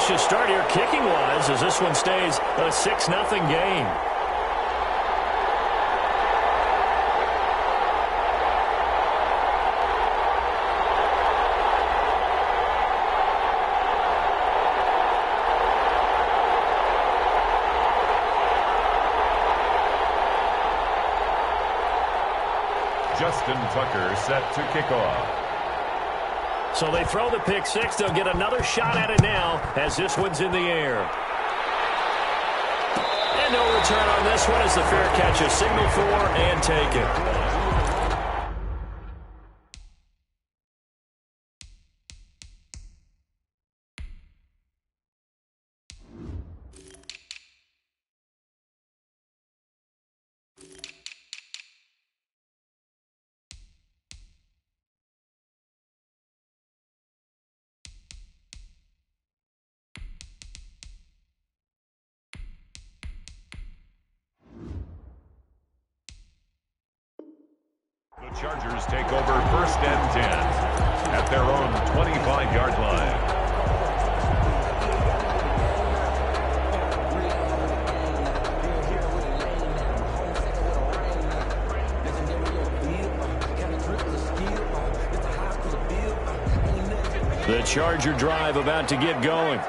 vicious start here kicking-wise as this one stays a 6-0 game. Justin Tucker set to kick off. So they throw the pick six. They'll get another shot at it now as this one's in the air. And no return on this one as the fair catch is signaled for and taken. The Chargers take over 1st and 10 at their own 25-yard line. The Charger drive about to get going.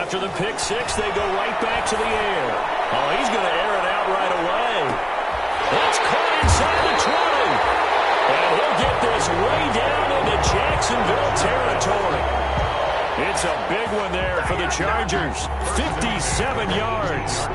After the pick six, they go right back to the air. Oh, he's going to air it out right away. That's caught inside the 20. And he'll get this way down into Jacksonville territory. It's a big one there for the Chargers. 57 yards.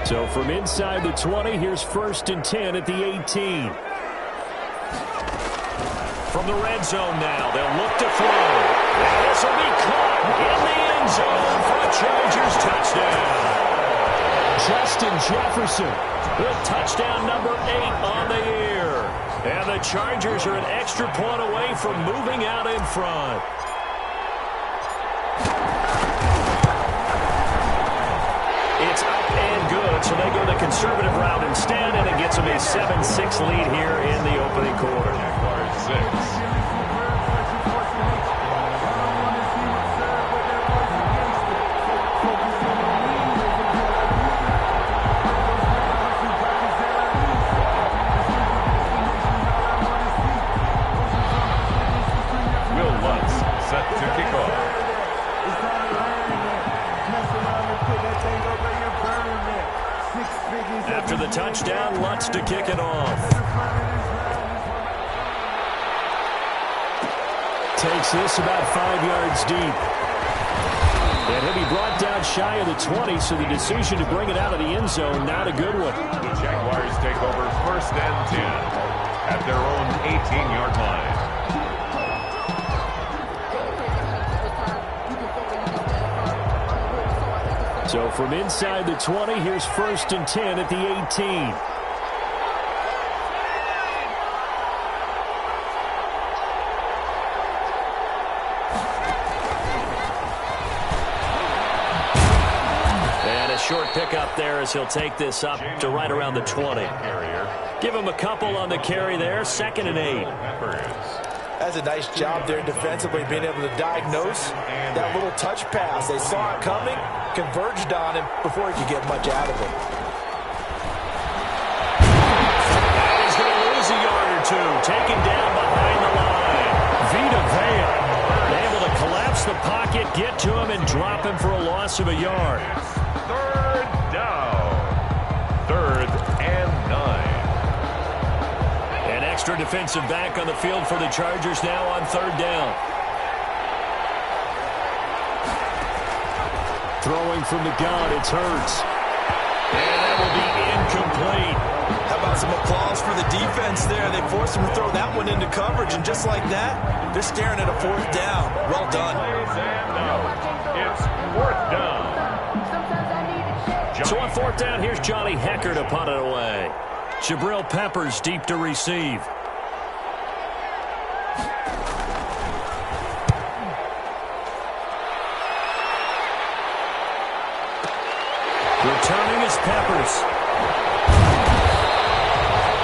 So from inside the 20, here's 1st and 10 at the 18. From the red zone now, they'll look to throw. And this will be caught in the end zone for a Chargers touchdown. Justin Jefferson with touchdown number 8 on the year. And the Chargers are an extra point away from moving out in front. It's up and good, so they go the conservative route instead, and it gets them a 7-6 lead here in the opening quarter. Will Lutz set to kick off. After the touchdown, Lutz to kick it off. Takes this about 5 yards deep. And he'll be brought down shy of the 20, so the decision to bring it out of the end zone, not a good one. The Jaguars take over 1st and 10 at their own 18-yard line. So from inside the 20, here's 1st and 10 at the 18. And a short pickup there as he'll take this up to right around the 20. Give him a couple on the carry there, 2nd and 8. That's a nice job there defensively, being able to diagnose that little touch pass. They saw it coming, converged on him before he could get much out of it. And he's going to lose a yard or two, taken down behind the line. Vita Vea able to collapse the pocket, get to him, and drop him for a loss of a yard. 3rd down. 3rd and 9. Extra defensive back on the field for the Chargers now on 3rd down. Throwing from the gun, it's Hurts. And that will be incomplete. How about some applause for the defense there? They forced him to throw that one into coverage, and just like that, they're staring at a 4th down. Well done. It's 4th down. So on 4th down, here's Johnny Hecker to punt it away. Jabril Peppers deep to receive. Returning is Peppers.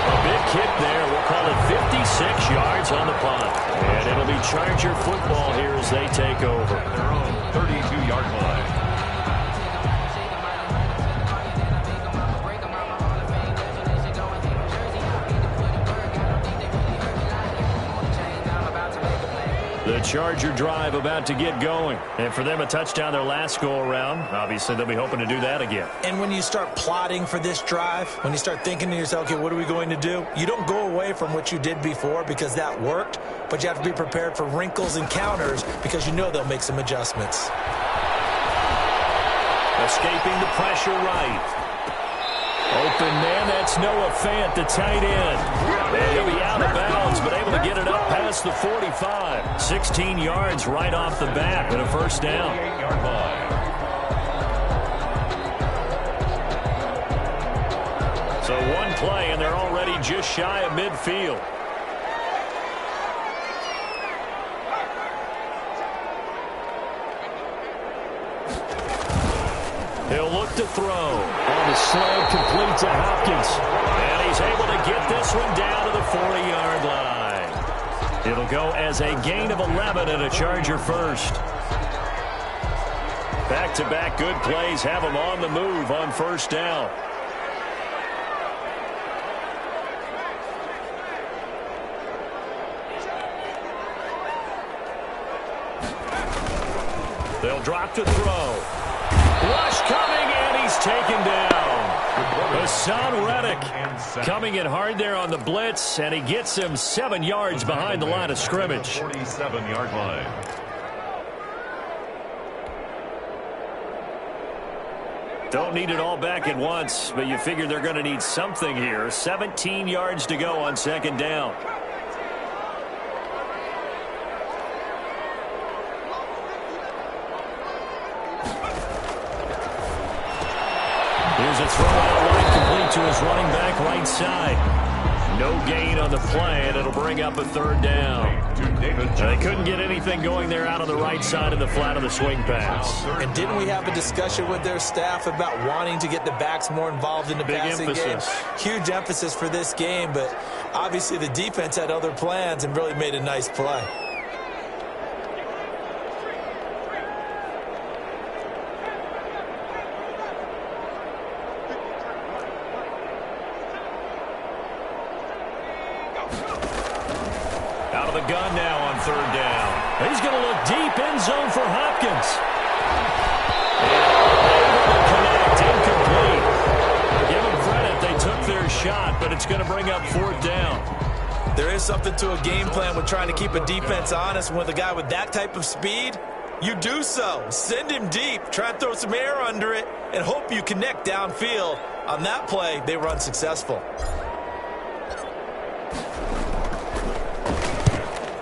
A big kick there. We'll call it 56 yards on the punt. And it'll be Charger football here as they take over. Their own 32-yard line. The Charger drive about to get going. And for them, a touchdown their last go-around. Obviously, they'll be hoping to do that again. And when you start plotting for this drive, when you start thinking to yourself, okay, what are we going to do? You don't go away from what you did before because that worked, but you have to be prepared for wrinkles and counters because you know they'll make some adjustments. Escaping the pressure right. Open man, that's Noah Fant, the tight end. And he'll be out of bounds, but able to get it up past the 45. 16 yards right off the bat and a first down. 8-yard line. So one play, and they're already just shy of midfield. He'll look to throw. On the slant, complete to Hopkins. And he's able to get this one down to the 40-yard line. It'll go as a gain of 11 and a Charger first. Back-to-back good plays have him on the move on first down. They'll drop to throw. Rush coming, and he's taken down. Hassan Reddick coming in hard there on the blitz, and he gets him 7 yards behind the line of scrimmage. 47-yard line. Don't need it all back at once, but you figure they're going to need something here. 17 yards to go on second down. Here's a throw out wide, complete to his running back right side. No gain on the play, and it'll bring up a third down. They couldn't get anything going there out on the right side of the flat of the swing pass. And didn't we have a discussion with their staff about wanting to get the backs more involved in the passing game? Huge emphasis for this game, but obviously the defense had other plans and really made a nice play. Out of the gun now on third down. He's going to look deep, end zone for Hopkins. And they will connect, incomplete. Give them credit, they took their shot, but it's going to bring up fourth down. There is something to a game plan with trying to keep a defense honest. With a guy with that type of speed, you do so. Send him deep, try and throw some air under it, and hope you connect downfield. On that play, they were unsuccessful.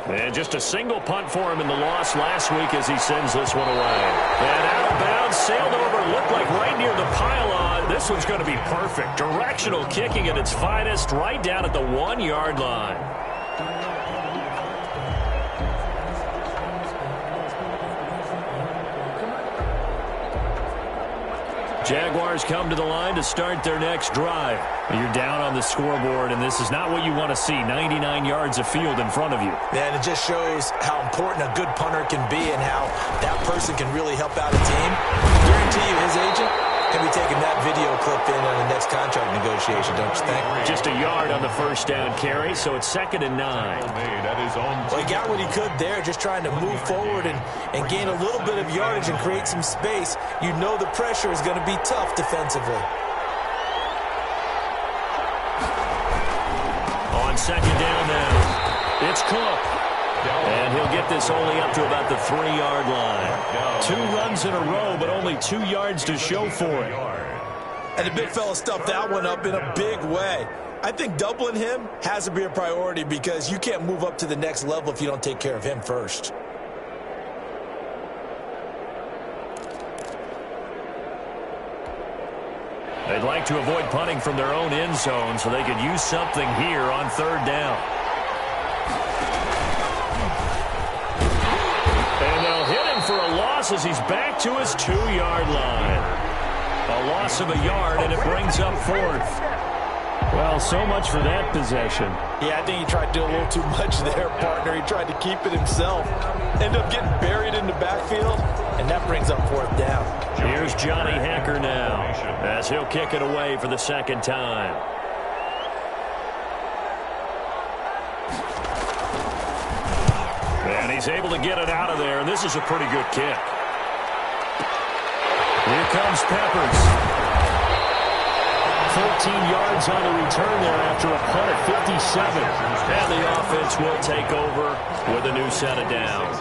And just a single punt for him in the loss last week as he sends this one away. And out of bounds, sailed over, looked like right near the pylon. This one's going to be perfect. Directional kicking at its finest, right down at the 1-yard line. Jaguars come to the line to start their next drive. You're down on the scoreboard, and this is not what you want to see. 99 yards of field in front of you. And it just shows how important a good punter can be and how that person can really help out a team. I guarantee you his agent can be taking that video clip in on the next contract negotiation, don't you think? Just a yard on the first down carry, so it's 2nd and 9. Well, he got what he could there, just trying to move forward and gain a little bit of yardage and create some space. You know the pressure is going to be tough defensively. On second down now, it's Cook. And he'll get this only up to about the 3-yard line. 2 runs in a row, but only 2 yards to show for it. And the big fella stuffed that one up in a big way. I think doubling him has to be a priority because you can't move up to the next level if you don't take care of him first. They'd like to avoid punting from their own end zone so they could use something here on third down. And they'll hit him for a loss as he's back to his 2-yard line. A loss of a yard, and it brings up fourth. Well, so much for that possession. Yeah, I think he tried to do a little too much there, partner. He tried to keep it himself. Ended up getting buried in the backfield, and that brings up fourth down. Here's Johnny Hacker now as he'll kick it away for the second time. And he's able to get it out of there, and this is a pretty good kick. Here comes Peppers. 14 yards on the return there after a punt at 57. And the offense will take over with a new set of downs.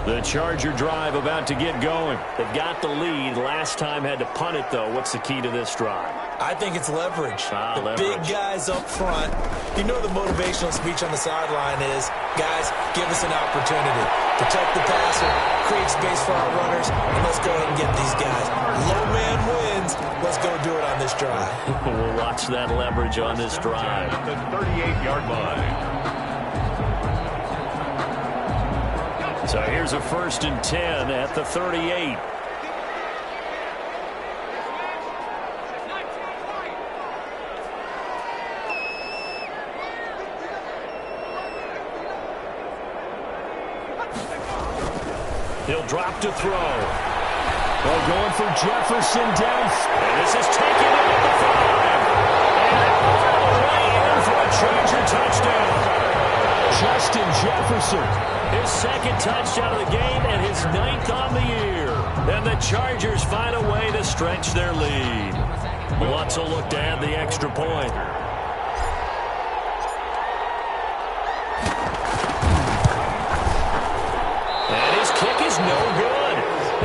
The Charger drive about to get going. They've got the lead. Last time had to punt it, though. What's the key to this drive? I think it's leverage. Leverage. Big guys up front. You know the motivational speech on the sideline is, guys, give us an opportunity. Protect the passer, create space for our runners, and let's go ahead and get these guys. Low man wins. Let's go do it on this drive. We'll watch that leverage on this drive. At the 38-yard line. So here's a 1st and 10 at the 38. He'll drop to throw. Well, going for Jefferson down. And this is taken in at the 5. And all the way in for a Charger touchdown. Justin Jefferson. His second touchdown of the game and his 9th on the year. And the Chargers find a way to stretch their lead. Lutz will look to add the extra point. And his kick is no good.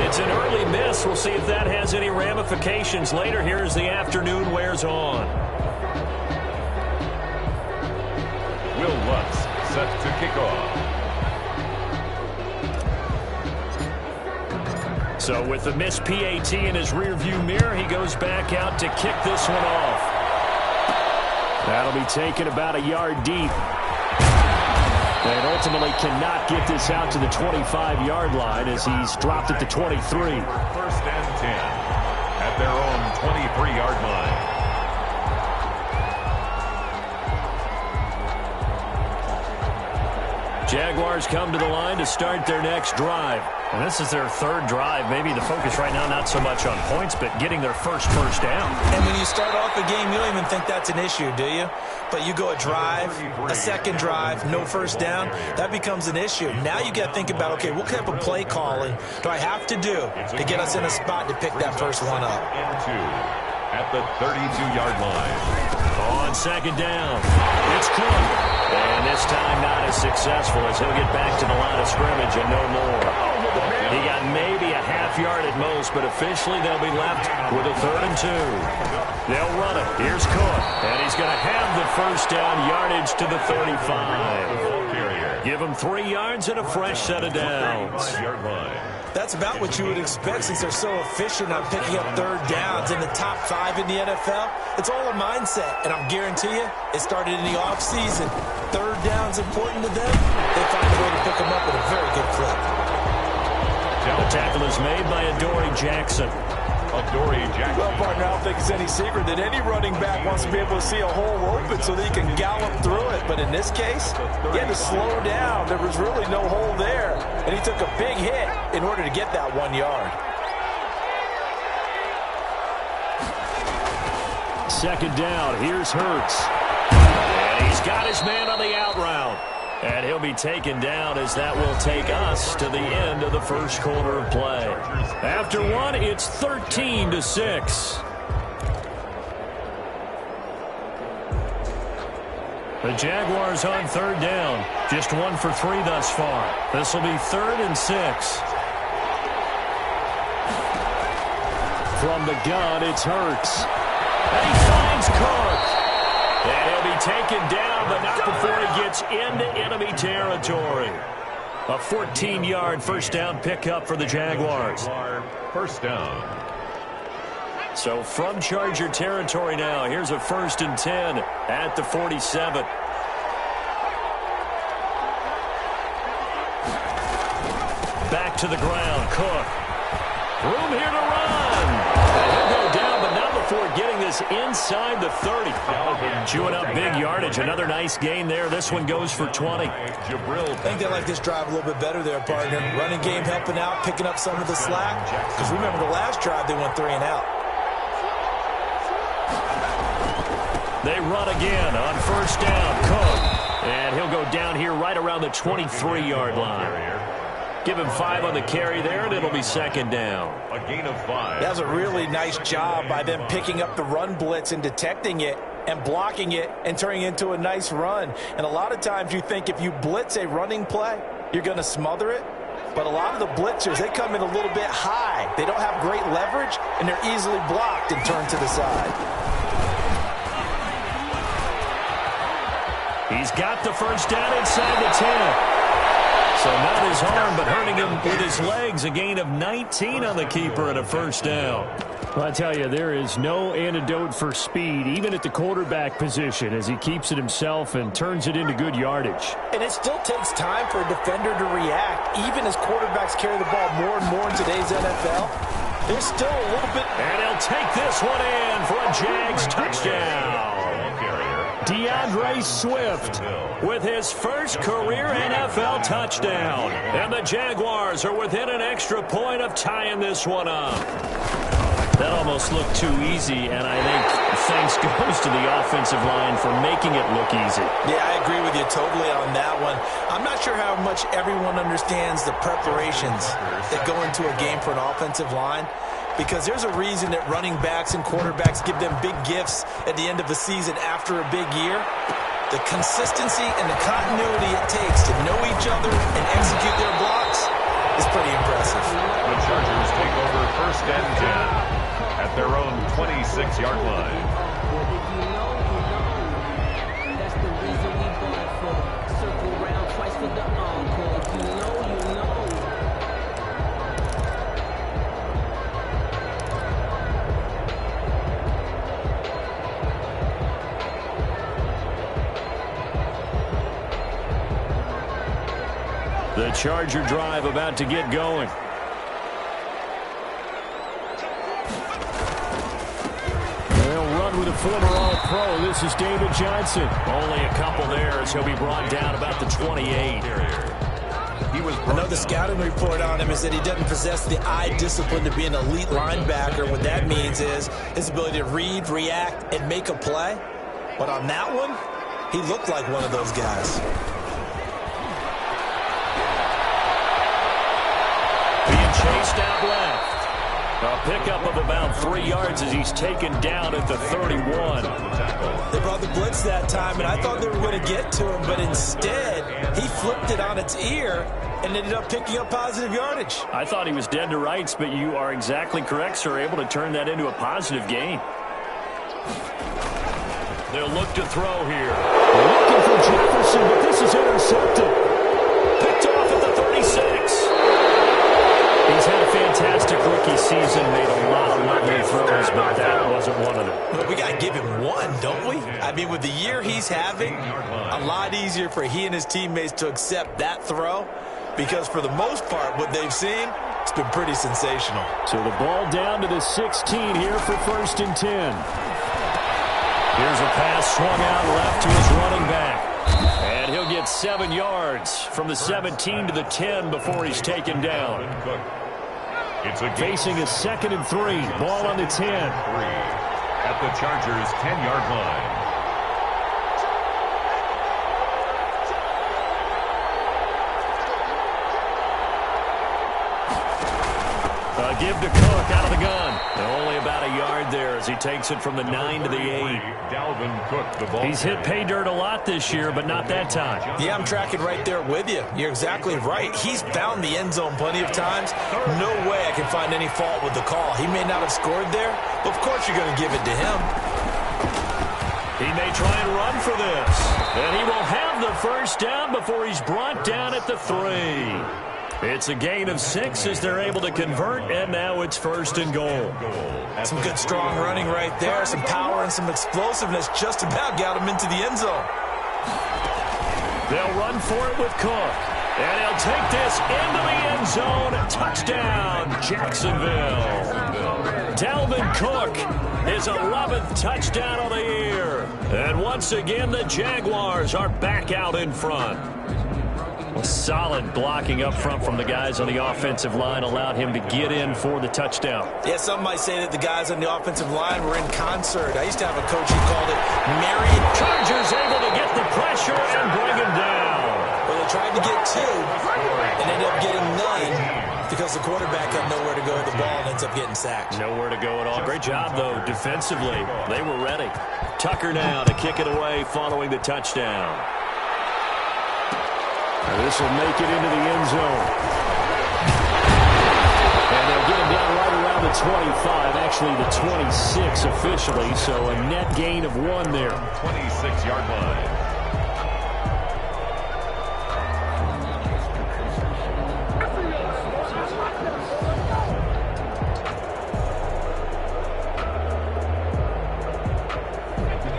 It's an early miss. We'll see if that has any ramifications later here as the afternoon wears on. Will Lutz set to kick off. So with the missed PAT in his rearview mirror, he goes back out to kick this one off. That'll be taken about a yard deep. And ultimately cannot get this out to the 25-yard line as he's dropped at the 23. 1st and 10 at their own 23-yard line. Jaguars come to the line to start their next drive. And this is their 3rd drive. Maybe the focus right now not so much on points, but getting their first down. And when you start off a game, you don't even think that's an issue, do you? But you go a drive, a second drive, no first down, that becomes an issue. Now you got to think about, okay, what type of play calling do I have to do to get us in a spot to pick that first one up? At the 32-yard line. On 2nd down, it's Cook. And this time not as successful as he'll get back to the line of scrimmage and no more. He got maybe a half yard at most, but officially they'll be left with a 3rd and 2. They'll run it. Here's Cook. And he's going to have the first down, yardage to the 35. Give him 3 yards and a fresh set of downs. That's about what you would expect since they're so efficient on picking up 3rd downs in the top 5 in the NFL. It's all a mindset, and I'm guarantee you it started in the offseason. 3rd down's important to them. They find a way to pick them up at a very good clip. The tackle is made by Adoree Jackson. Well, partner, I don't think it's any secret that any running back wants to be able to see a hole open so that he can gallop through it. But in this case, he had to slow down. There was really no hole there. And he took a big hit in order to get that 1 yard. 2nd down. Here's Hurts. And he's got his man on the out route. And he'll be taken down as that will take us to the end of the first quarter of play. After one, it's 13-6. The Jaguars on 3rd down. Just 1 for 3 thus far. This will be 3rd and 6. From the gun, it's Hurts. And he finds Cook. And he'll be taken down, but not before he gets into enemy territory. A 14-yard first down pickup for the Jaguars. First down. So from Charger territory now, here's a 1st and 10 at the 47. Back to the ground, Cook. Room here to run. And he'll go down, but not before getting this inside the 30. Chewing up big yardage. Another nice gain there. This one goes for 20. I think they like this drive a little bit better there, partner. Running game helping out, picking up some of the slack. Because remember, the last drive, they went 3 and out. They run again on first down. Cook. And he'll go down here right around the 23-yard line. Give him 5 on the carry there, and it'll be 2nd down. A gain of 5. That was a really nice job by them picking up the run blitz and detecting it and blocking it and turning it into a nice run. And a lot of times you think if you blitz a running play, you're going to smother it. But a lot of the blitzers, they come in a little bit high. They don't have great leverage, and they're easily blocked and turned to the side. He's got the first down inside the 10. So not his arm, but hurting him with his legs. A gain of 19 on the keeper and a first down. Well, I tell you, there is no antidote for speed, even at the quarterback position, as he keeps it himself and turns it into good yardage. And it still takes time for a defender to react, even as quarterbacks carry the ball more and more in today's NFL. There's still a little bit. And he'll take this one in for a Jags touchdown. DeAndre Swift with his first career NFL touchdown. And the Jaguars are within an extra point of tying this one up. That almost looked too easy, and I think thanks goes to the offensive line for making it look easy. Yeah, I agree with you totally on that one. I'm not sure how much everyone understands the preparations that go into a game for an offensive line, because there's a reason that running backs and quarterbacks give them big gifts at the end of a season after a big year. The consistency and the continuity it takes to know each other and execute their blocks is pretty impressive. The Chargers take over 1st and 10 at their own 26-yard line. That's the reason we bought for. Circle round twice for the encore. You know. The Charger drive about to get going. They'll run with a former All-Pro. This is David Johnson. Only a couple there as he'll be brought down about the 28. Another scouting report on him is that he doesn't possess the eye discipline to be an elite linebacker. What that means is his ability to read, react, and make a play. But on that one, he looked like one of those guys. Chased out left. A pickup of about 3 yards as he's taken down at the 31. They brought the blitz that time, and I thought they were going to get to him, but instead, he flipped it on its ear and ended up picking up positive yardage. I thought he was dead to rights, but you are exactly correct, sir. Able to turn that into a positive gain. They'll look to throw here. Looking for Jefferson, but this is intercepted. Picked off at the 36. He's had a fantastic rookie season, made a lot of lovely throws, but that wasn't one of them. But we got to give him one, don't we? I mean, with the year he's having, a lot easier for he and his teammates to accept that throw, because for the most part, what they've seen, it's been pretty sensational. So the ball down to the 16 here for 1st and 10. Here's a pass swung out left to his running back. And he'll get 7 yards from the 17 to the 10 before he's taken down. It's a Facing a 2nd and 3. Ball on the 10. At the Chargers' 10-yard line. give to Cook out of the gun. Only about a yard there as he takes it from the 9 to the 8. Dalvin Cook, the ball. He's hit pay dirt a lot this year, but not that time. Yeah, I'm tracking right there with you. You're exactly right. He's found the end zone plenty of times. No way I can find any fault with the call. He may not have scored there, but of course you're going to give it to him. He may try and run for this. And he will have the first down before he's brought down at the 3. It's a gain of 6 as they're able to convert, and now it's 1st and goal. Some good strong running right there. Some power and some explosiveness just about got him into the end zone. They'll run for it with Cook. And he'll take this into the end zone. Touchdown, Jacksonville. Dalvin Cook, his 11th touchdown of the year. And once again, the Jaguars are back out in front. Solid blocking up front from the guys on the offensive line allowed him to get in for the touchdown. Yeah, some might say that the guys on the offensive line were in concert. I used to have a coach who called it married. Chargers able to get the pressure and bring him down. Well, they tried to get 2 and ended up getting none because the quarterback had nowhere to go with the ball and ends up getting sacked. Nowhere to go at all. Great job, though, defensively. They were ready. Tucker now to kick it away following the touchdown. This will make it into the end zone. And they'll get him down right around the 25, actually the 26 officially, so a net gain of 1 there. 26-yard line.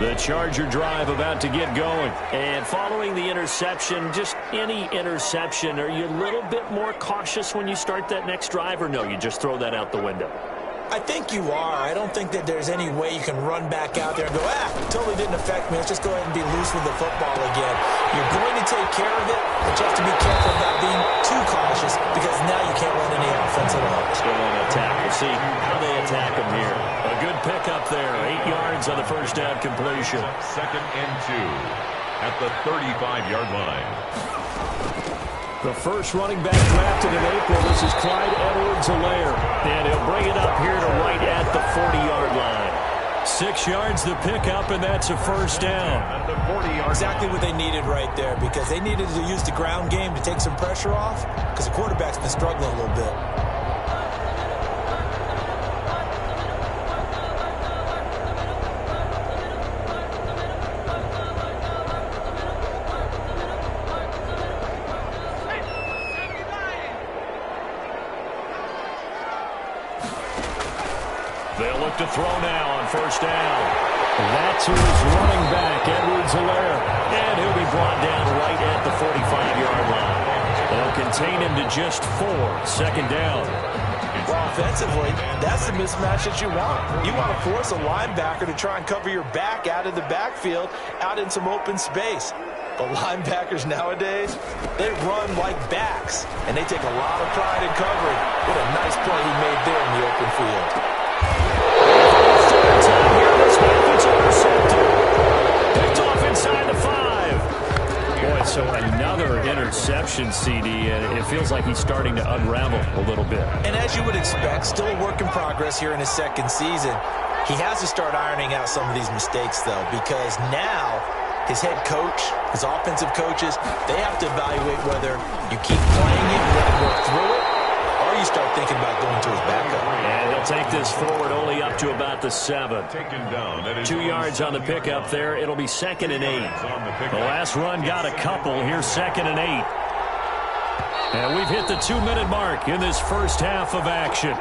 The Charger drive about to get going. And following the interception, just any interception, are you a little bit more cautious when you start that next drive, or no, you just throw that out the window? I think you are. I don't think that there's any way you can run back out there and go, totally didn't affect me. Let's just go ahead and be loose with the football again. You're going to take care of it, but you have to be careful about being too cautious because now you can't run any offense at all. Let's go on attack. We'll see how they attack them here. A good pickup there. 8 yards on the first down completion. 2nd and 2 at the 35-yard line. The first running back drafted in April. This is Clyde Edwards-Helaire. And he'll bring it up here to right at the 40-yard line. 6 yards the pickup, and that's a first down. At the 40-yard exactly what they needed right there because they needed to use the ground game to take some pressure off because the quarterback's been struggling a little bit. They'll look to throw now on first down. That's who is running back, Edwards-Helaire. And he'll be brought down right at the 45-yard line. They'll contain him to just 4. 2nd down. Well, offensively, that's the mismatch that you want. You want to force a linebacker to try and cover your back out of the backfield, out in some open space. But linebackers nowadays, they run like backs, and they take a lot of pride in covering. What a nice play he made there in the open field. Picked off inside the 5. Boy, so another interception, CD, and it feels like he's starting to unravel a little bit. And as you would expect, still a work in progress here in his 2nd season. He has to start ironing out some of these mistakes, though, because now his head coach, his offensive coaches, they have to evaluate whether you keep playing it and let him work through it, or you start thinking about going to his backup. And he'll take this forward only up to about the 7. taken down. 2 yards on the pickup there. It'll be 2nd and 8. The last run got a couple. Here's 2nd and 8. And we've hit the 2-minute mark in this first half of action.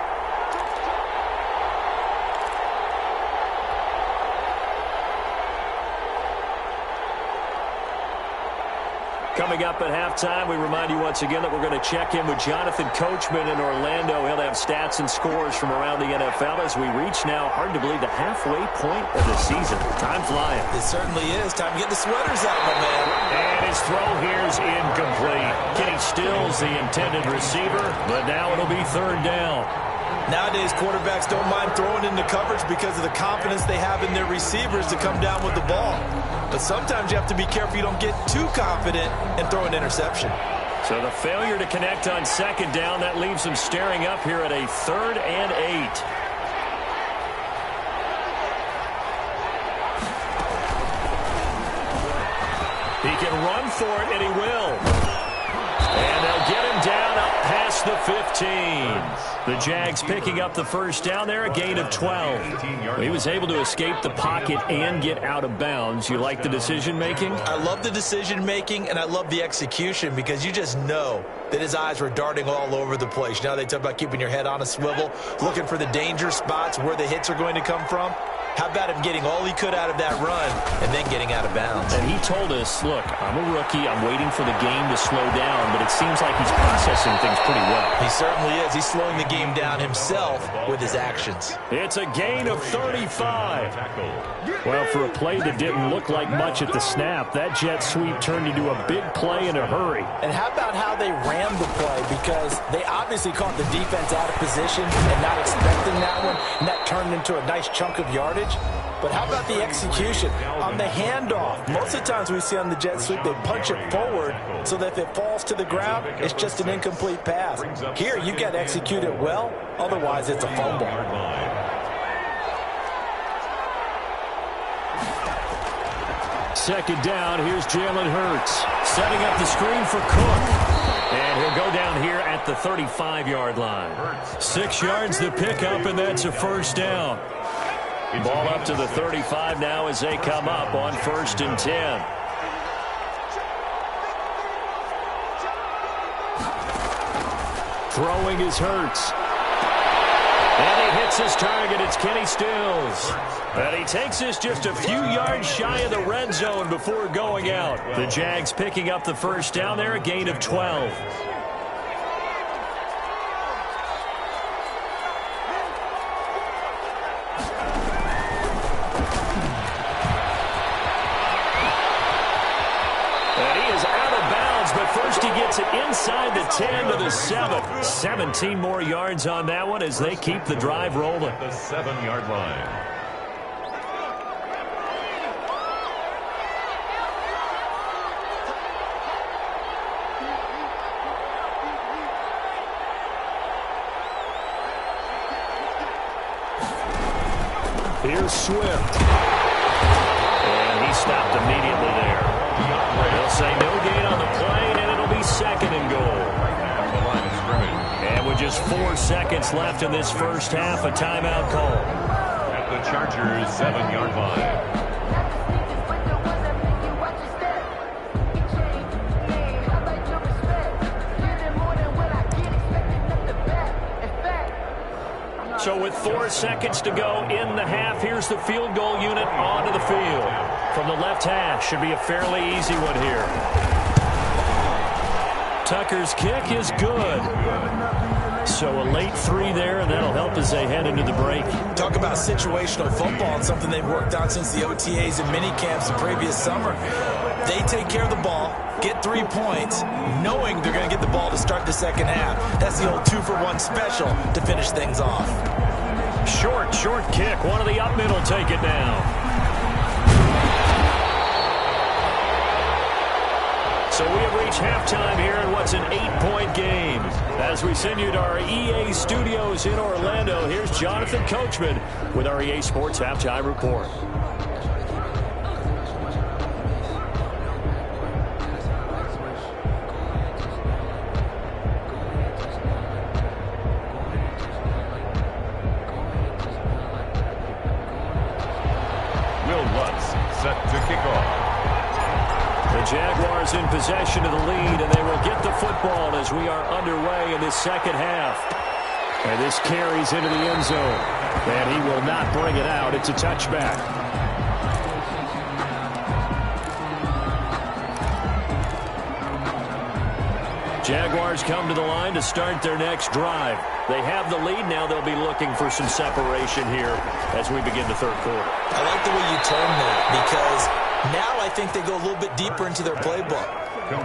Coming up at halftime, we remind you once again that we're going to check in with Jonathan Coachman in Orlando. He'll have stats and scores from around the NFL as we reach now, hard to believe, the halfway point of the season. Time flying. It certainly is. Time to get the sweaters out, my man. And his throw here is incomplete. Kenny Stills, the intended receiver, but now it'll be 3rd down. Nowadays, quarterbacks don't mind throwing into coverage because of the confidence they have in their receivers to come down with the ball. But sometimes you have to be careful you don't get too confident and throw an interception. So the failure to connect on second down, that leaves them staring up here at a 3rd and 8. He can run for it, and he will. And they'll get him down up past the 15. The Jags picking up the first down there, a gain of 12. He was able to escape the pocket and get out of bounds. You like the decision-making? I love the decision-making, and I love the execution because you just know that his eyes were darting all over the place. You know, they talk about keeping your head on a swivel, looking for the danger spots where the hits are going to come from. How about him getting all he could out of that run and then getting out of bounds? And he told us, look, I'm a rookie. I'm waiting for the game to slow down, but it seems like he's processing things pretty well. He certainly is. He's slowing the game down himself with his actions. It's a gain of 35. Well, for a play that didn't look like much at the snap, that jet sweep turned into a big play in a hurry. And how about how they rammed the play? Because they obviously caught the defense out of position and not expecting that one, and that turned into a nice chunk of yardage. But how about the execution on the handoff? Most of the times we see on the jet sweep, they punch it forward so that if it falls to the ground, it's just an incomplete pass. Here, you got to execute it well. Otherwise, it's a fumble. Second down, here's Jalen Hurts setting up the screen for Cook. And he'll go down here at the 35-yard line. 6 yards the pickup, and that's a first down. Ball up to the 35 now as they come up on 1st and 10. Throwing is Hurts. And he hits his target. It's Kenny Stills. And he takes this just a few yards shy of the red zone before going out. The Jags picking up the first down there, a gain of 12. First he gets it inside the 10 to the 7. 17 more yards on that one as they keep the drive rolling. The 7-yard line. Here's Swift. And he stopped immediately there. They'll say no gain on the play, and it'll be 2nd and goal. On the line of scrimmage. And with just 4 seconds left in this first half, a timeout call. At the Chargers' 7-yard line. So with 4 seconds to go in the half, here's the field goal unit onto the field. From the left hash, should be a fairly easy one here. Tucker's kick is good. So a late 3 there, and that'll help as they head into the break. Talk about situational football and something they've worked on since the OTAs and minicamps the previous summer. They take care of the ball, get 3 points, knowing they're going to get the ball to start the second half. That's the old 2-for-1 special to finish things off. Short kick. One of the up middle take it now. So we have reached halftime here in what's an 8-point game. As we send you to our EA studios in Orlando, here's Jonathan Coachman with our EA Sports Halftime Report. Set to kick off. The Jaguars in possession of the lead, and they will get the football as we are underway in this second half. And this carries into the end zone. And he will not bring it out. It's a touchback. Jaguars come to the line to start their next drive. They have the lead. Now they'll be looking for some separation here as we begin the third quarter. I like the way you term that because now I think they go a little bit deeper into their playbook.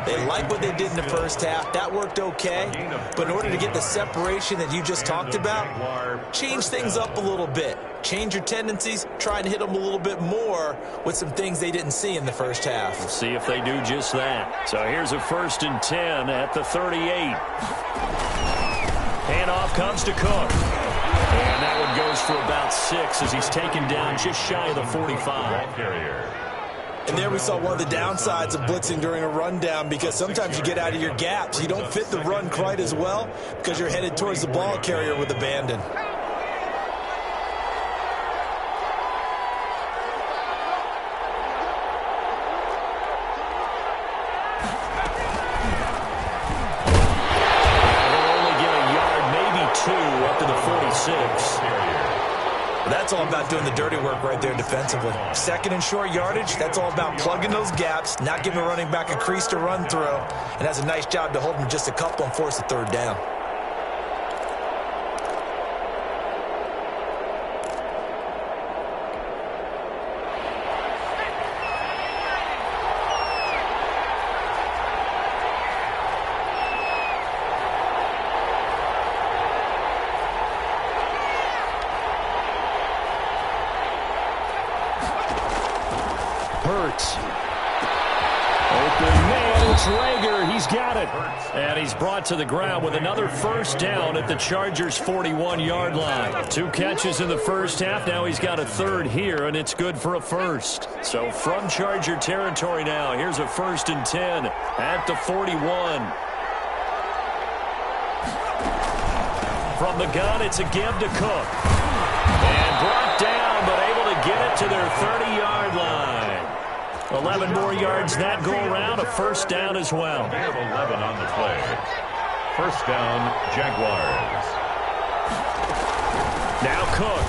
They like what they did in the first half. That worked okay. But in order to get the separation that you just talked about, change things up a little bit. Change your tendencies, try and hit them a little bit more with some things they didn't see in the first half. We'll see if they do just that. So here's a 1st and 10 at the 38. Handoff comes to Cook. And that one goes for about 6 as he's taken down just shy of the 45. And there we saw one of the downsides of blitzing during a rundown, because sometimes you get out of your gaps. You don't fit the run quite as well because you're headed towards the ball carrier with abandon. That's all about doing the dirty work right there defensively. 2nd and short yardage, that's all about plugging those gaps, not giving a running back a crease to run through, and has a nice job to hold him just a couple and force a 3rd down. He's got it. And he's brought to the ground with another 1st down at the Chargers' 41-yard line. 2 catches in the first half. Now he's got a 3rd here, and it's good for a 1st. So from Charger territory now, here's a 1st and 10 at the 41. From the gun, it's a give to Cook. And brought down, but able to get it to their 30-yard line. 11 more yards that go around, a 1st down as well. They have 11 on the play. 1st down, Jaguars. Now Cook.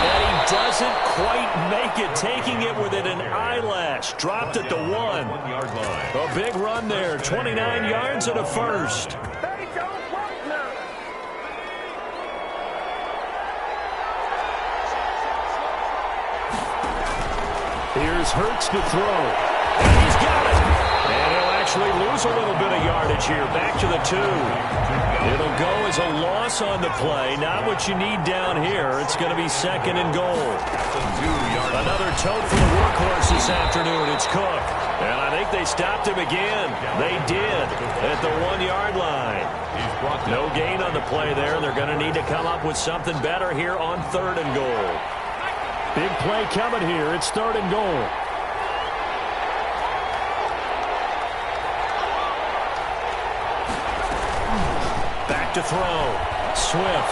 And he doesn't quite make it, taking it within an eyelash. Dropped at the 1. 1-yard line. A big run there, 29 yards and a 1st. Here's Hurts to throw. And he's got it. And he'll actually lose a little bit of yardage here. Back to the 2. It'll go as a loss on the play. Not what you need down here. It's going to be 2nd and goal. Another tote for the workhorse this afternoon. It's Cook. And I think they stopped him again. They did at the 1-yard line. No gain on the play there. They're going to need to come up with something better here on 3rd and goal. Big play coming here. It's 3rd and goal. Back to throw. Swift.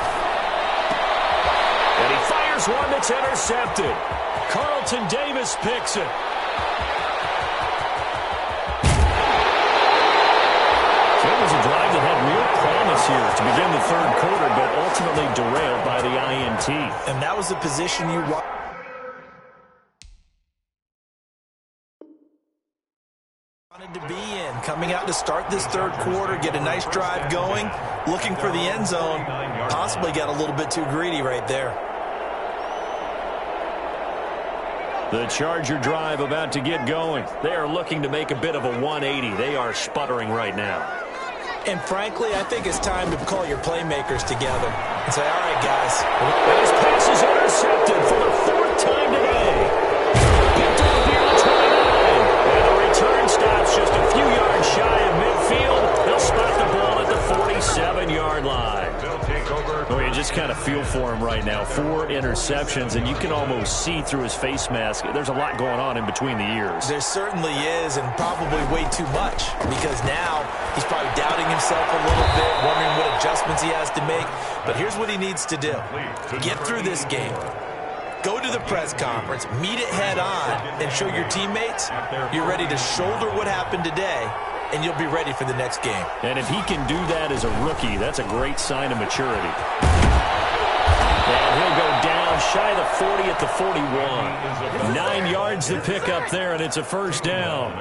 And he fires one that's intercepted. Carlton Davis picks it. So it was a drive that had real promise here to begin the 3rd quarter, but ultimately derailed by the INT. And that was the position you wanted to be in, coming out to start this 3rd quarter, get a nice drive going, looking for the end zone, possibly got a little bit too greedy right there. The Charger drive about to get going. They are looking to make a bit of a 180. They are sputtering right now. And frankly, I think it's time to call your playmakers together and say, all right, guys. And his pass is intercepted for the 4th time today. Picked off near the 29. And the return stops just a few yards shy of midfield. They'll spot the ball at the 47-yard line. They'll take over. Oh, you just kind of feel for him right now. 4 interceptions, and you can almost see through his face mask. There's a lot going on in between the ears. There certainly is, and probably way too much, because now he's probably doubting himself a little bit, wondering what adjustments he has to make. But here's what he needs to do. Get through this game. Go to the press conference, meet it head on, and show your teammates you're ready to shoulder what happened today, and you'll be ready for the next game. And if he can do that as a rookie, that's a great sign of maturity. And he'll go down shy of the 40 at the 41. 9 yards to pick up there, and it's a first down.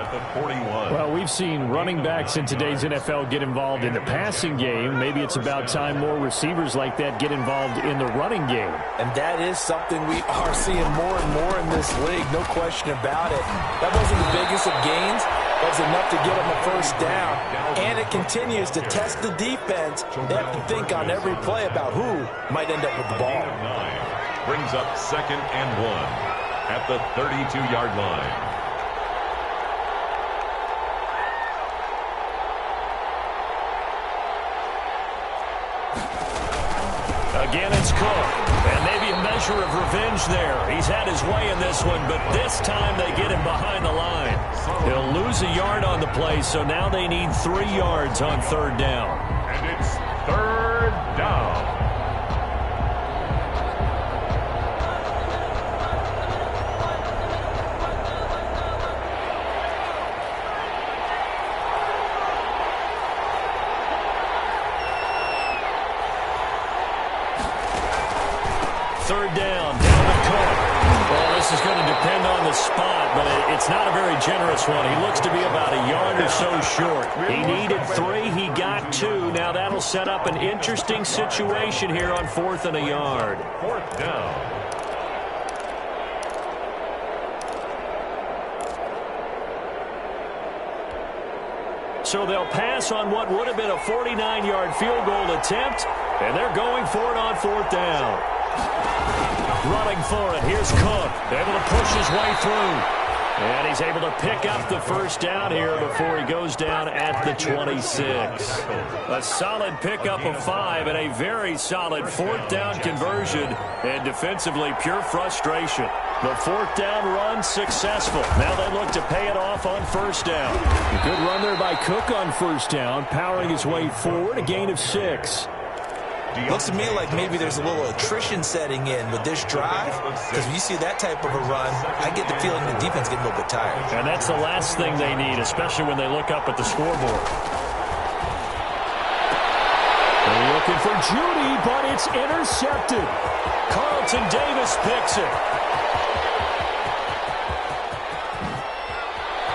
Well, we've seen running backs in today's NFL get involved in the passing game. Maybe it's about time more receivers like that get involved in the running game. And that is something we are seeing more and more in this league, no question about it. That wasn't the biggest of gains. That was enough to get them a first down. And it continues to test the defense. They have to think on every play about who might end up with the ball. Brings up 2nd and 1 at the 32-yard line. Again, it's Cook. And maybe a measure of revenge there. He's had his way in this one, but this time they get him behind the line. He'll lose a yard on the play, so now they need 3 yards on 3rd down. And it's 3rd down. Third down to Cook. Well, this is going to depend on the spot, but it's not a very generous one. He looks to be about a yard or so short. He needed 3. He got 2. Now that'll set up an interesting situation here on 4th and a yard. 4th down. So they'll pass on what would have been a 49-yard field goal attempt, and they're going for it on 4th down. Running for it. Here's Cook. Able to push his way through. And he's able to pick up the first down here before he goes down at the 26. A solid pickup of 5 and a very solid 4th down conversion. And defensively, pure frustration. The 4th down run successful. Now they look to pay it off on 1st down. A good run there by Cook on 1st down, powering his way forward, a gain of 6. Looks to me like maybe there's a little attrition setting in with this drive, because when you see that type of a run, I get the feeling the defense getting a little bit tired. And that's the last thing they need, especially when they look up at the scoreboard. They're looking for Judy, but it's intercepted. Carlton Davis picks it.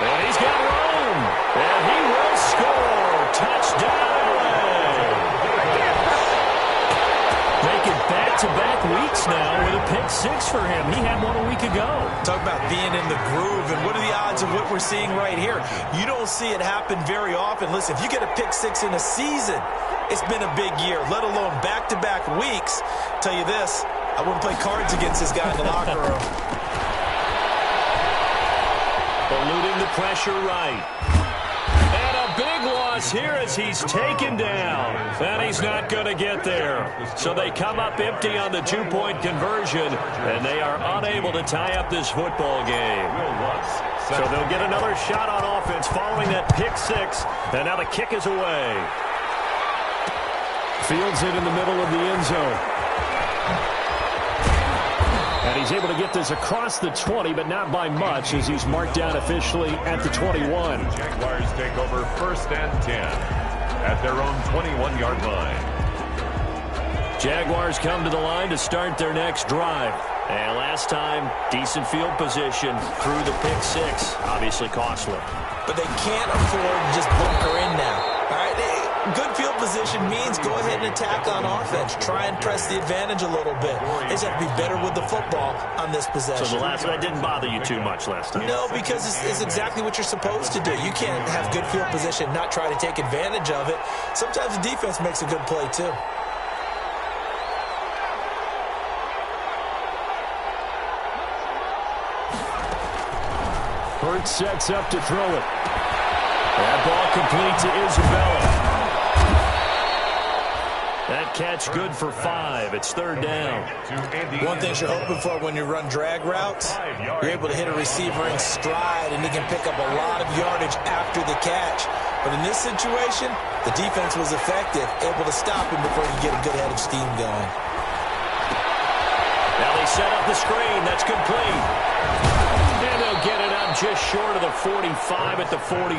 And he's got room. And he will score. Touchdown. Back-to-back weeks now with a pick 6 for him. He had one a week ago. Talk about being in the groove, and what are the odds of what we're seeing right here? You don't see it happen very often. Listen, if you get a pick 6 in a season, it's been a big year, let alone back-to-back weeks. Tell you this, I wouldn't play cards against this guy in the locker room. Eluding the pressure right. Big loss here as he's taken down. And he's not going to get there. So they come up empty on the 2-point conversion, and they are unable to tie up this football game. So they'll get another shot on offense following that pick 6, and now the kick is away. Fields it in the middle of the end zone. And he's able to get this across the 20, but not by much, as he's marked down officially at the 21. Jaguars take over 1st and 10 at their own 21-yard line. Jaguars come to the line to start their next drive. And last time, decent field position through the pick 6. Obviously costly. But they can't afford to just bunker in now. All right, good field position means go ahead and attack on offense. Try and press the advantage a little bit. They just have to be better with the football on this possession. So that didn't bother you too much last time? No, because it's exactly what you're supposed to do. You can't have good field position, not try to take advantage of it. Sometimes the defense makes a good play, too. Hurts sets up to throw it. That ball complete to Isabella. That catch good for 5. It's 3rd down. One thing you're hoping for when you run drag routes, you're able to hit a receiver in stride, and he can pick up a lot of yardage after the catch. But in this situation, the defense was effective, able to stop him before he could get a good head of steam going. Now they set up the screen. That's complete. And they'll get it up just short of the 45 at the 44.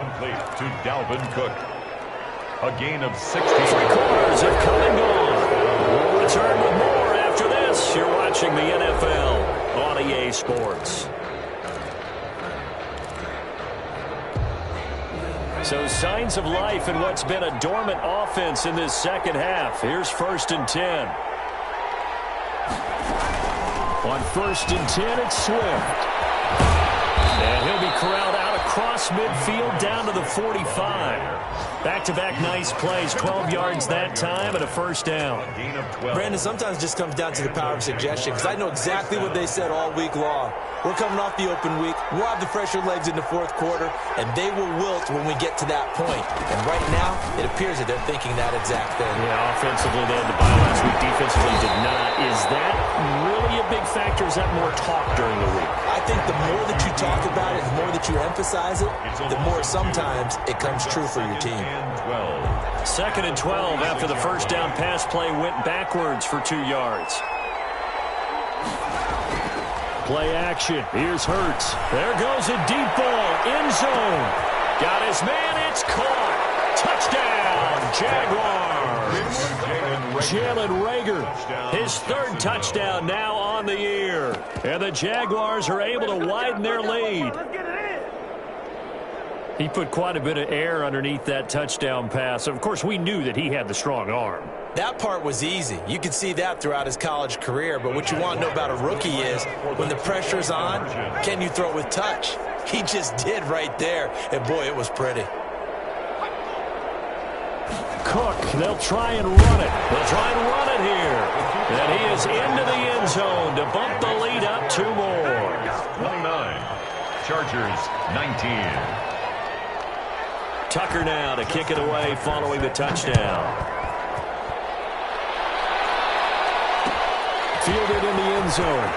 Complete to Dalvin Cook. A gain of 60. 3 quarters have come and gone. We'll return with more after this. You're watching signs of life in what's been a dormant offense in this second half. Here's 1st and 10. On 1st and 10, it's Swift. And he'll be corralled out across midfield down to the 45. Back-to-back nice plays, 12 yards that time and a 1st down. Brandon, sometimes it just comes down to the power of suggestion, because I know exactly what they said all week long. We're coming off the open week. We'll have the fresher legs in the 4th quarter, and they will wilt when we get to that point. And right now, it appears that they're thinking that exact thing. Yeah, offensively, they had the bye last week. Defensively, did not. Is that really a big factor? Is that more talk during the week? I think the more that you talk about it, the more that you emphasize it, the more sometimes it comes true for your team. 2nd and 12 after the 1st down pass play went backwards for 2 yards. Play action. Here's Hurts. There goes a deep ball. End zone. Got his man. It's caught. Touchdown, Jaguars. Jalen Reagor. His 3rd touchdown now on the year. And the Jaguars are able to widen their lead. He put quite a bit of air underneath that touchdown pass. Of course, we knew that he had the strong arm. That part was easy. You could see that throughout his college career. But what you want to know about a rookie is when the pressure's on, can you throw it with touch? He just did right there. And, boy, it was pretty. Cook, they'll try and run it. They'll try and run it here. And he is into the end zone to bump the lead up 2 more. 29. Chargers 19. Tucker now to kick it away following the touchdown. Fielded in the end zone.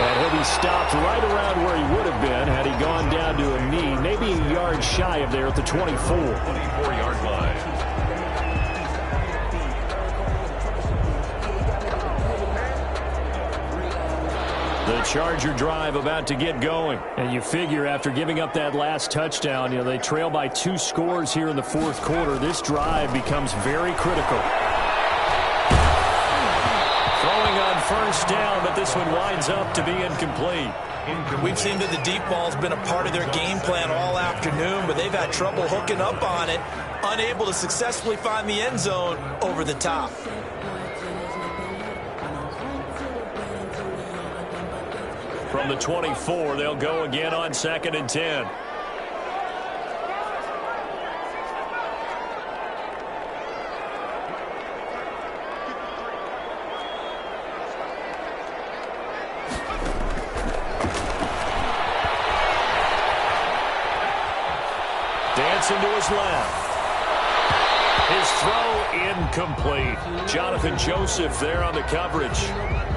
And he'll be stopped right around where he would have been had he gone down to a knee, maybe a yard shy of there at the 24. 24-yard line. The Charger drive about to get going. And you figure after giving up that last touchdown, they trail by 2 scores here in the 4th quarter. This drive becomes very critical. Throwing on 1st down, but this one winds up to be incomplete. We've seen that the deep ball's been a part of their game plan all afternoon, but they've had trouble hooking up on it, unable to successfully find the end zone over the top. From the 24, they'll go again on 2nd and 10. Dancing to his left. His throw incomplete. Jonathan Joseph there on the coverage.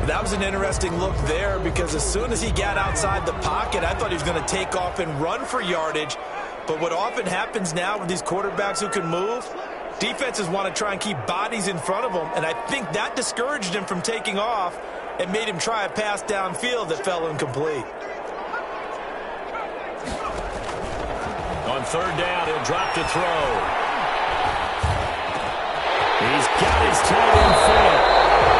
That was an interesting look there because as soon as he got outside the pocket, I thought he was going to take off and run for yardage. But what often happens now with these quarterbacks who can move, defenses want to try and keep bodies in front of them. And I think that discouraged him from taking off and made him try a pass downfield that fell incomplete. On 3rd down, he'll drop to throw. He's got his tight end fit.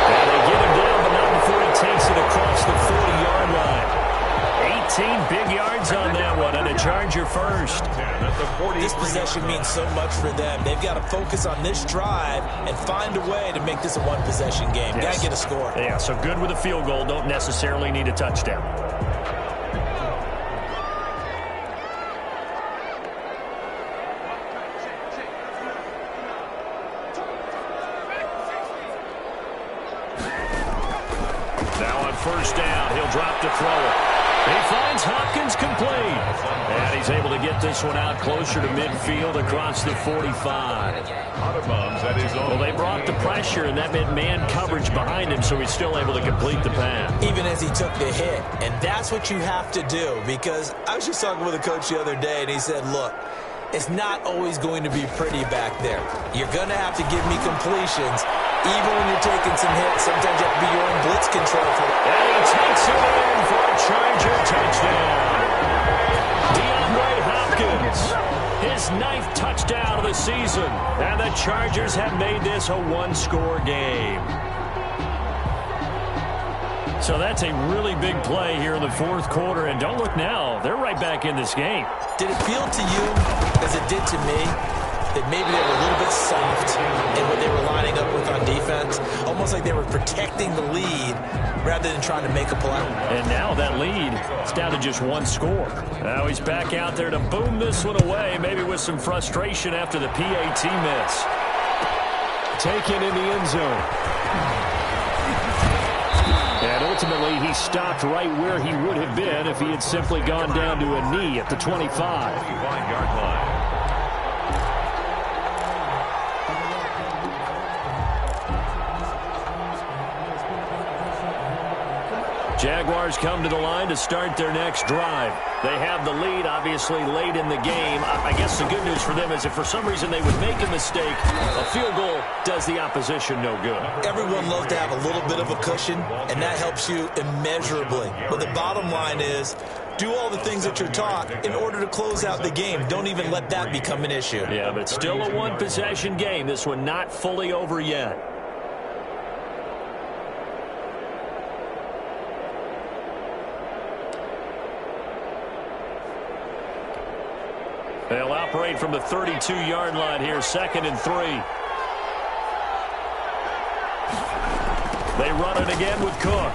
And they get him down, but not before he takes it across the 40-yard line. 18 big yards on that one, and a Charger first. This possession means so much for them. They've got to focus on this drive and find a way to make this a one-possession game. Yes. Got to get a score. Yeah, so good with a field goal. Don't necessarily need a touchdown. Now on 1st down, he'll drop to throw it. He finds Hopkins complete. And he's able to get this one out closer to midfield across the 45. Out of bounds at his own. Well, they brought the pressure, and that meant man coverage behind him, so he's still able to complete the pass. Even as he took the hit. And that's what you have to do, because I was just talking with a coach the other day, and he said, look, it's not always going to be pretty back there. You're going to have to give me completions. Even when you're taking some hits, sometimes you have to be your own blitz control for it. And he takes it in for a Charger touchdown. DeAndre Hopkins, his 9th touchdown of the season. And the Chargers have made this a 1-score game. So that's a really big play here in the fourth quarter. And don't look now. They're right back in this game. Did it feel to you, as it did to me, that maybe they were a little bit soft in what they were lining up with on defense? Almost like they were protecting the lead rather than trying to make a play. And now that lead is down to just one score. Now he's back out there to boom this one away, maybe with some frustration after the PAT miss. Taken in the end zone. And ultimately, he stopped right where he would have been if he had simply gone down to a knee at the 25. 25-yard line. Jaguars come to the line to start their next drive. They have the lead, obviously, late in the game. I guess the good news for them is if for some reason they would make a mistake, a field goal does the opposition no good. Everyone loves to have a little bit of a cushion, and that helps you immeasurably. But the bottom line is, do all the things that you're taught in order to close out the game. Don't even let that become an issue. Yeah, but still a one-possession game. This one not fully over yet. They'll operate from the 32-yard line here, 2nd and 3. They run it again with Cook.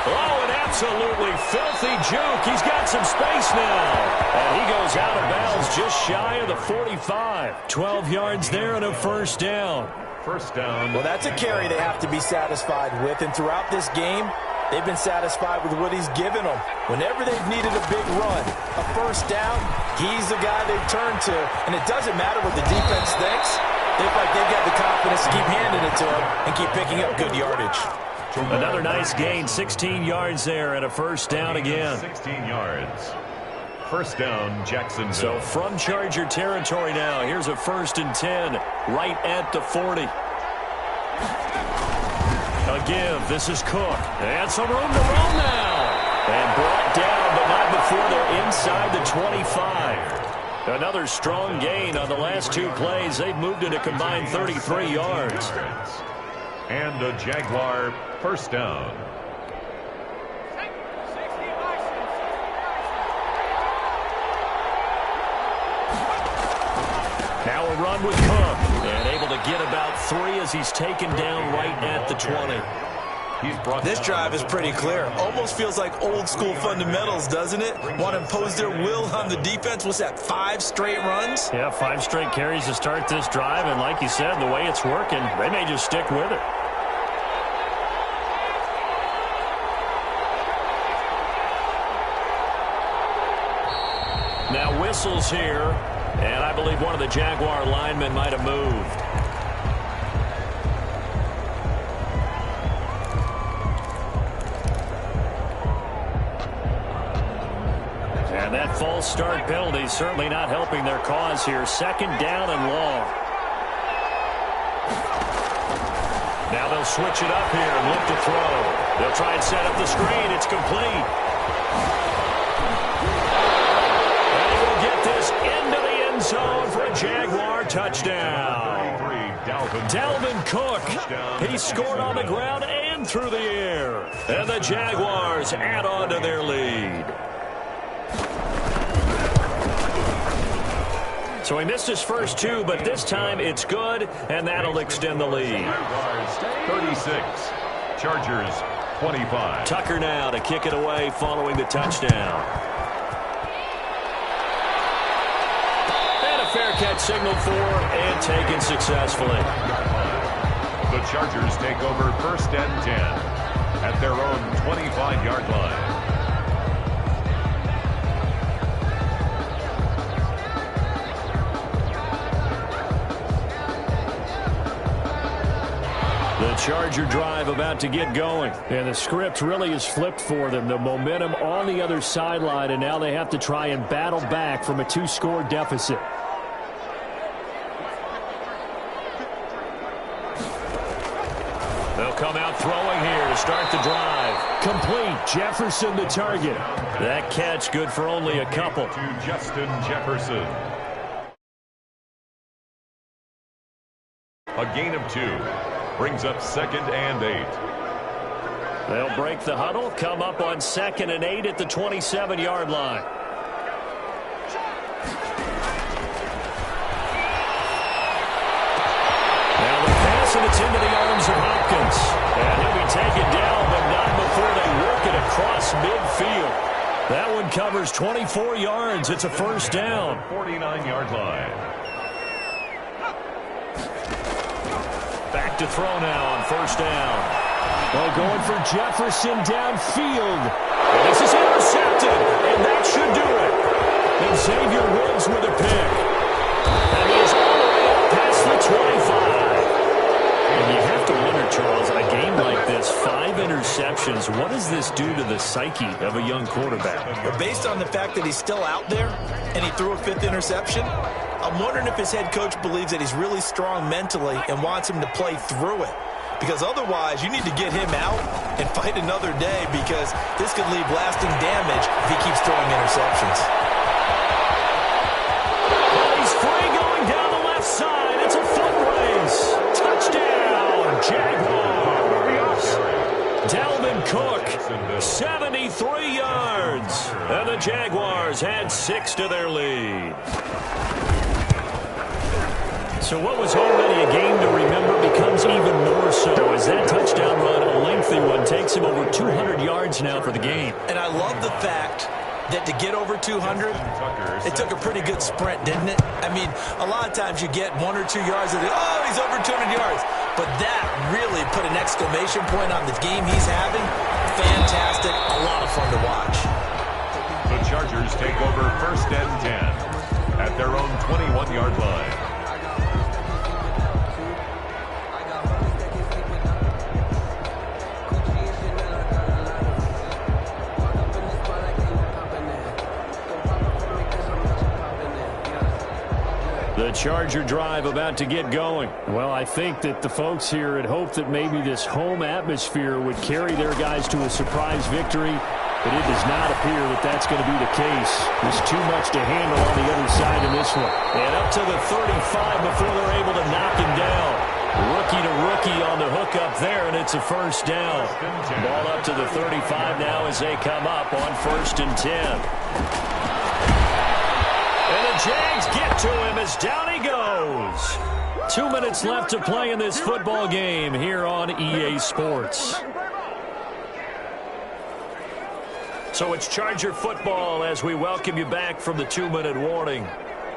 Oh, an absolutely filthy juke. He's got some space now. And he goes out of bounds just shy of the 45. 12 yards there and a first down. First down. Well, that's a carry they have to be satisfied with. And throughout this game, they've been satisfied with what he's given them. Whenever they've needed a big run, a first down, he's the guy they've turned to. And it doesn't matter what the defense thinks. They look like they've got the confidence to keep handing it to him and keep picking up good yardage. Another nice gain, 16 yards there and a first down again. 16 yards. First down, Jacksonville. So from Charger territory now, here's a 1st and 10 right at the 40. A give. This is Cook. And some room to run now. And brought down, but not before they're inside the 25. Another strong gain on the last two plays. They've moved it a combined 33 yards. And a Jaguar first down. Now a run with Cook. And able to get about 3 as he's taken down right at the 20. This drive is pretty clear. Almost feels like old school fundamentals, doesn't it? Want to impose their will on the defense. What's that, 5 straight runs? Yeah, 5 straight carries to start this drive. And like you said, the way it's working, they may just stick with it. Now whistles here. And I believe one of the Jaguar linemen might have moved. And that false start penalty certainly not helping their cause here. 2nd down and long. Now they'll switch it up here and look to throw. They'll try and set up the screen. It's complete. And he will get this into the end zone for a Jaguar touchdown. Dalvin Cook. He scored on the ground and through the air. And the Jaguars add on to their lead. So he missed his first 2, but this time it's good, and that'll extend the lead. 36. Chargers 25. Tucker now to kick it away following the touchdown. And a fair catch signaled for and taken successfully. The Chargers take over 1st and 10 at their own 25-yard line. The Charger drive about to get going. And the script really is flipped for them. The momentum on the other sideline, and now they have to try and battle back from a 2-score deficit. They'll come out throwing here to start the drive. Complete. Jefferson the target. That catch good for only a couple. To Justin Jefferson. A gain of 2. Brings up 2nd and 8. They'll break the huddle, come up on 2nd and 8 at the 27-yard line. Now the pass, and it's into the arms of Hopkins. And he'll be taken down, but not before they work it across midfield. That one covers 24 yards. It's a first down. 49-yard line. Back to throw now on first down. Well, going for Jefferson downfield. And this is intercepted, and that should do it. And Xavier Woods with a pick. And he is all the way up past the 25. And you have to wonder, Charles, a game like this, 5 interceptions, what does this do to the psyche of a young quarterback? But based on the fact that he's still out there and he threw a 5th interception, I'm wondering if his head coach believes that he's really strong mentally and wants him to play through it. Because otherwise, you need to get him out and fight another day, because this could leave lasting damage if he keeps throwing interceptions. He's free going down the left side. It's a foot race. Touchdown, Jaguars. Dalvin Cook, 73 yards. And the Jaguars had 6 to their lead. So what was already a game to remember becomes even more so as that touchdown run, a lengthy one, takes him over 200 yards now for the game. And I love the fact that to get over 200, it took a pretty good sprint, didn't it? I mean, a lot of times you get 1 or 2 yards and oh, he's over 200 yards. But that really put an exclamation point on the game he's having. Fantastic. A lot of fun to watch. The Chargers take over 1st and 10 at their own 21-yard line. The Charger drive about to get going. Well, I think that the folks here had hoped that maybe this home atmosphere would carry their guys to a surprise victory, but it does not appear that that's going to be the case. There's too much to handle on the other side in this one. And up to the 35 before they're able to knock him down. Rookie to rookie on the hook up there, and it's a first down. Ball up to the 35 now as they come up on 1st and 10. And the Jags get to him as down he goes. 2 minutes left to play in this football game here on EA Sports. So it's Charger football as we welcome you back from the 2-minute warning.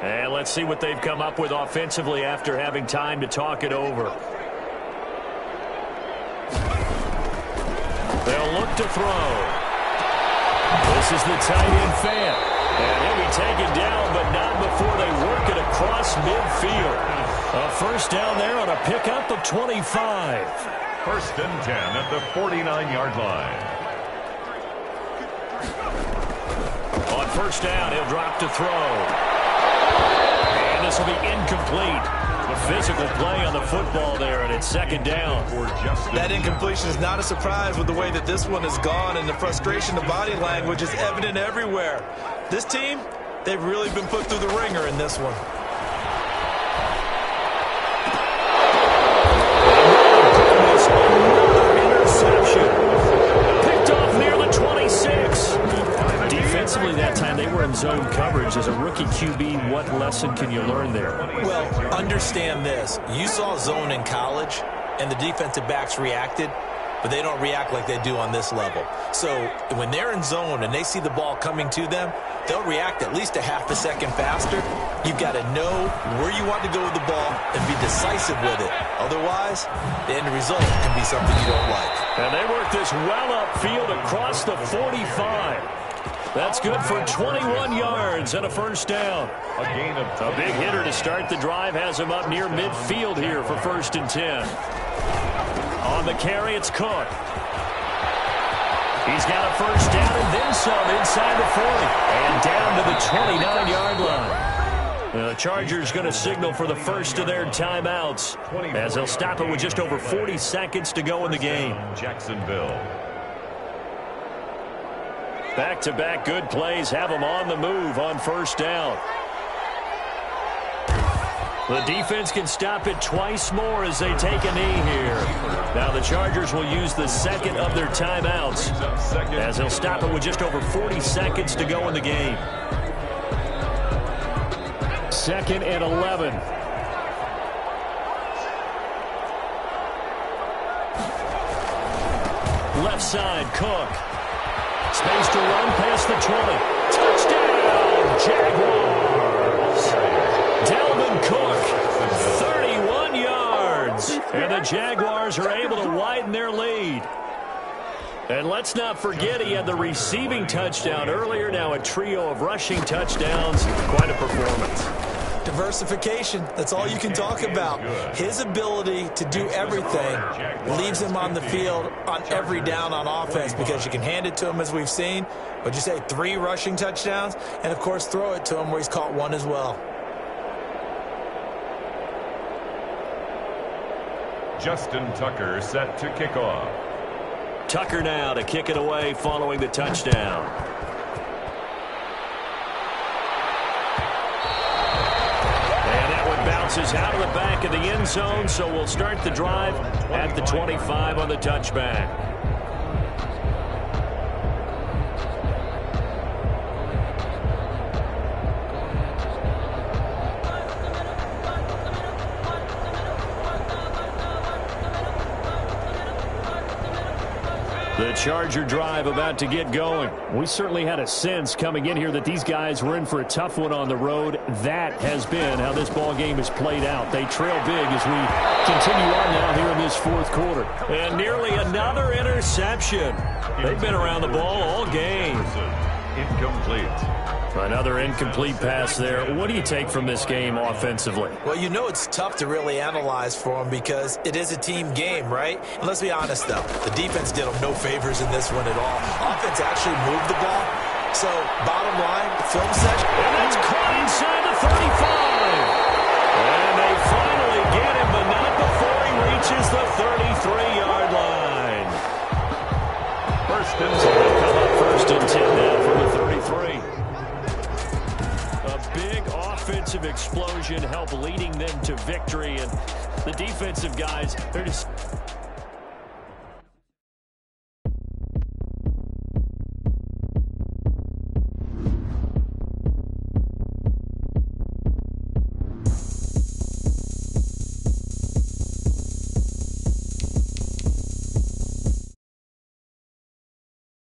And let's see what they've come up with offensively after having time to talk it over. They'll look to throw. This is the tight end Fant. And he'll be taken down, but not before they work it across midfield. A first down there on a pickup of 25. 1st and 10 at the 49-yard line. On first down, he'll drop to throw. And this will be incomplete. The physical play on the football there, and it's 2nd down. That incompletion is not a surprise with the way that this one has gone, and the frustration, the body language is evident everywhere. This team, they've really been put through the ringer in this one. Another interception. Picked off near the 26. Defensively that time, they were in zone coverage. As a rookie QB, what lesson can you learn there? Well, understand this. You saw zone in college, and the defensive backs reacted, but they don't react like they do on this level. So when they're in zone and they see the ball coming to them, they'll react at least a half a second faster. You've got to know where you want to go with the ball and be decisive with it. Otherwise, the end result can be something you don't like. And they work this well upfield across the 45. That's good for 21 yards and a first down. A big hitter to start the drive has him up near midfield here for 1st and 10. On the carry, it's Cook. He's got a first down and then some inside the 40. And down to the 29-yard line. The Chargers going to signal for the first of their timeouts as they'll stop it with just over 40 seconds to go in the game. Jacksonville. Back-to-back good plays have them on the move on first down. The defense can stop it twice more as they take a knee here. Now the Chargers will use the second of their timeouts as they'll stop it with just over 40 seconds to go in the game. 2nd and 11. Left side, Cook. Space to run past the 20. Touchdown, Jaguars. Dalvin Cook, 31 yards. And the Jaguars are able to widen their lead. And let's not forget he had the receiving touchdown earlier. Now a trio of rushing touchdowns. Quite a performance. Diversification, that's all you can talk about. His ability to do everything leaves him on the field on every down on offense because you can hand it to him as we've seen. But you say 3 rushing touchdowns and, of course, throw it to him where he's caught 1 as well. Justin Tucker set to kick off. Tucker now to kick it away following the touchdown. Bounces out of the back of the end zone, so we'll start the drive at the 25 on the touchback. The Charger drive about to get going. We certainly had a sense coming in here that these guys were in for a tough one on the road. That has been how this ball game has played out. They trail big as we continue on now here in this 4th quarter. And nearly another interception. They've been around the ball all game. Incomplete. Another incomplete pass there. What do you take from this game offensively? Well, you know it's tough to really analyze for him because it is a team game, right? And let's be honest, though. The defense did him no favors in this one at all. Offense actually moved the ball. So, bottom line, film session. And that's caught inside the 35. And they finally get him, but not before he reaches the 33-yard line. First and 10. So they come up 1st and 10 now from the 33. Big offensive explosion help leading them to victory, and the defensive guys, they're just